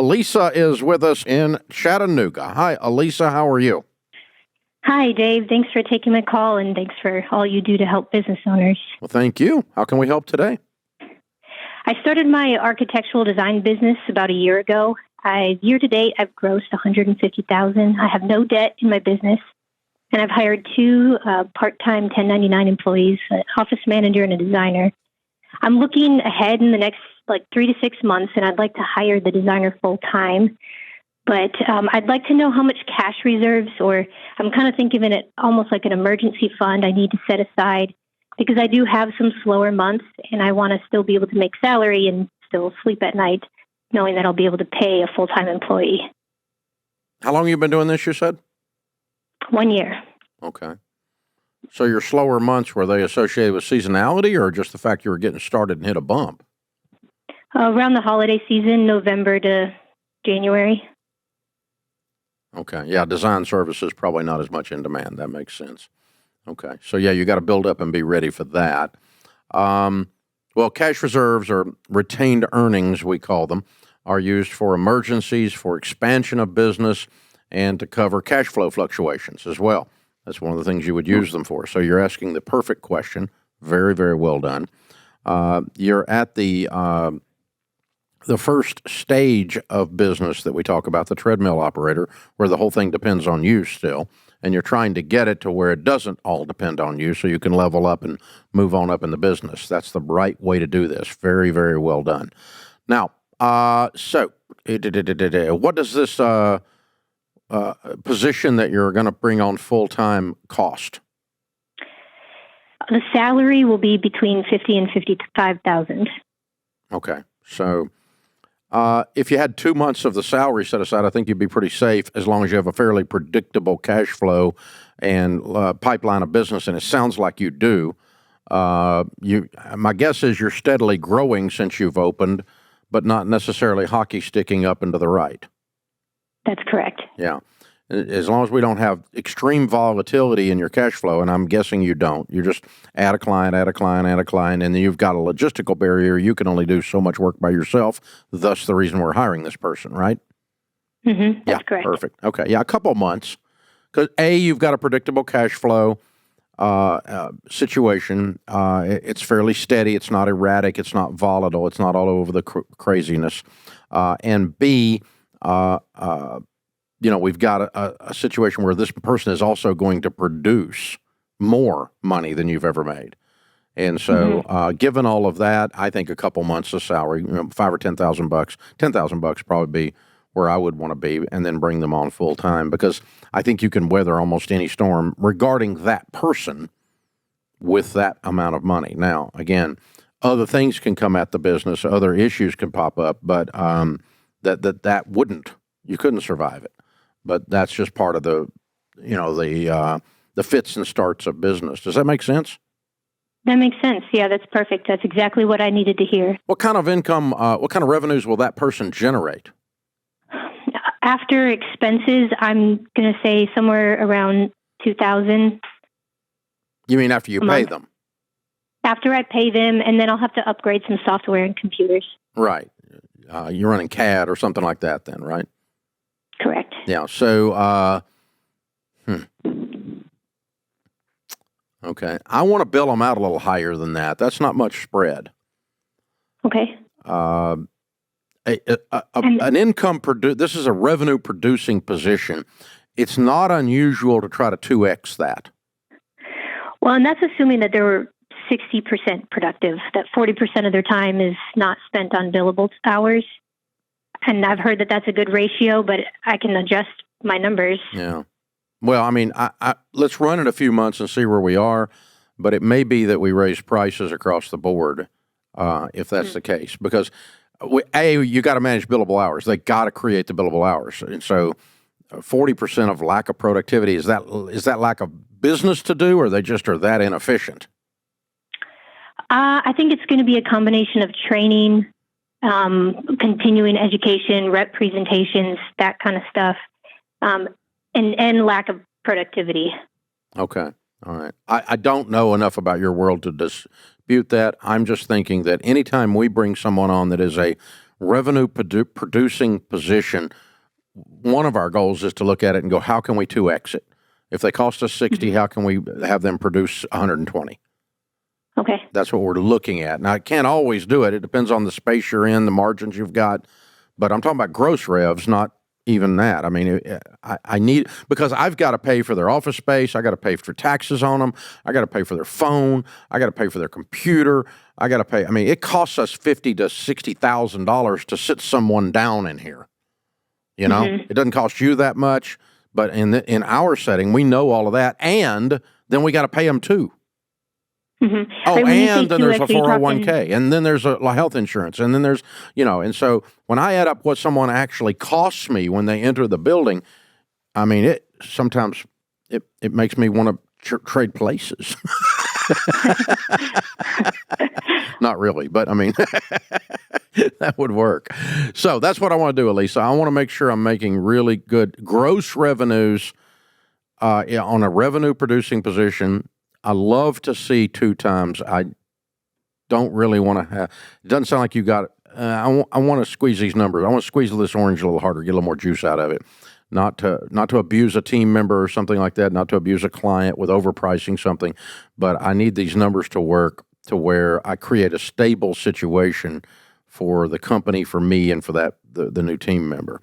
Elisa is with us in Chattanooga. Hi, Elisa. How are you? Hi, Dave. Thanks for taking my call, and thanks for all you do to help business owners. Well, thank you. How can we help today? I started my architectural design business about a year ago. Year to date, I've grossed $150,000. I have no debt in my business, and I've hired two part-time 1099 employees, an office manager and a designer. I'm looking ahead in the next 3 to 6 months, and I'd like to hire the designer full-time. But I'd like to know how much cash reserves, or I'm kind of thinking of it almost like an emergency fund I need to set aside, because I do have some slower months, and I want to still be able to make salary and still sleep at night, knowing that I'll be able to pay a full-time employee. How long have you been doing this, you said? 1 year. Okay. So your slower months, were they associated with seasonality or just the fact you were getting started and hit a bump? Around the holiday season, November to January. Okay. Yeah, design services probably not as much in demand. That makes sense. Okay. So, yeah, you got to build up and be ready for that. Well, cash reserves, or retained earnings, we call them, are used for emergencies, for expansion of business, and to cover cash flow fluctuations as well. That's one of the things you would use them for. So you're asking the perfect question. Very, very well done. You're at the first stage of business that we talk about, the treadmill operator, where the whole thing depends on you still, and you're trying to get it to where it doesn't all depend on you so you can level up and move on up in the business. That's the right way to do this. Very, very well done. Now, so what does this position that you're going to bring on full-time cost? The salary will be between $50,000 and $55,000. Okay, so if you had 2 months of the salary set aside, I think you'd be pretty safe as long as you have a fairly predictable cash flow and pipeline of business, and it sounds like you do. My guess is you're steadily growing since you've opened, but not necessarily hockey sticking up and to the right. That's correct. Yeah. As long as we don't have extreme volatility in your cash flow, and I'm guessing you don't, you're just add a client, add a client, add a client, and then you've got a logistical barrier. You can only do so much work by yourself, thus the reason we're hiring this person, right? Mm-hmm. That's correct. Perfect. Okay, yeah, a couple months. Because you've got a predictable cash flow situation. It's fairly steady. It's not erratic. It's not volatile. It's not all over the craziness. And B, we've got a situation where this person is also going to produce more money than you've ever made. And so, given all of that, I think a couple months of salary, $5,000 or $10,000, $10,000 probably be where I would want to be, and then bring them on full time, because I think you can weather almost any storm regarding that person with that amount of money. Now, again, other things can come at the business, other issues can pop up, but that wouldn't, you couldn't survive it. But that's just part of the fits and starts of business. Does that make sense? That makes sense. Yeah, that's perfect. That's exactly what I needed to hear. What kind of income, what kind of revenues will that person generate? After expenses, I'm going to say somewhere around $2,000. You mean after you pay them? After I pay them, and then I'll have to upgrade some software and computers. Right. You're running CAD or something like that then, right? Correct. Yeah. So, okay. I want to bill them out a little higher than that. That's not much spread. Okay. An income this is a revenue producing position. It's not unusual to try to 2x that. Well, and that's assuming that they were 60% productive, that 40% of their time is not spent on billable hours. And I've heard that that's a good ratio, but I can adjust my numbers. Yeah. Well, I mean, let's run it a few months and see where we are, but it may be that we raise prices across the board if that's the case, because you got to manage billable hours. They got to create the billable hours. And so 40% of lack of productivity, is that lack of business to do, or they just are that inefficient? I think it's going to be a combination of training, continuing education, rep presentations, that kind of stuff, and lack of productivity. Okay. All right. I don't know enough about your world to dispute that. I'm just thinking that anytime we bring someone on that is a revenue producing position, one of our goals is to look at it and go, how can we 2X it? If they cost us 60, how can we have them produce 120? Okay. That's what we're looking at. Now, I can't always do it. It depends on the space you're in, the margins you've got. But I'm talking about gross revs, not even that. I mean, I need, because I've got to pay for their office space. I got to pay for taxes on them. I got to pay for their phone. I got to pay for their computer. I got to pay. I mean, it costs us $50,000 to $60,000 to sit someone down in here. You know, it doesn't cost you that much, but in our setting, we know all of that, and then we got to pay them too. Oh, and then there's a 401k, and then there's a health insurance, and then there's, and so when I add up what someone actually costs me when they enter the building, I mean, sometimes it makes me want to trade places. Not really, but I mean, that would work. So that's what I want to do, Elisa. I want to make sure I'm making really good gross revenues on a revenue producing position. I love to see 2 times. I don't really want to have, it doesn't sound like you got it. I want to squeeze these numbers. I want to squeeze this orange a little harder, get a little more juice out of it. Not to abuse a team member or something like that, not to abuse a client with overpricing something, but I need these numbers to work to where I create a stable situation for the company, for me, and for the new team member.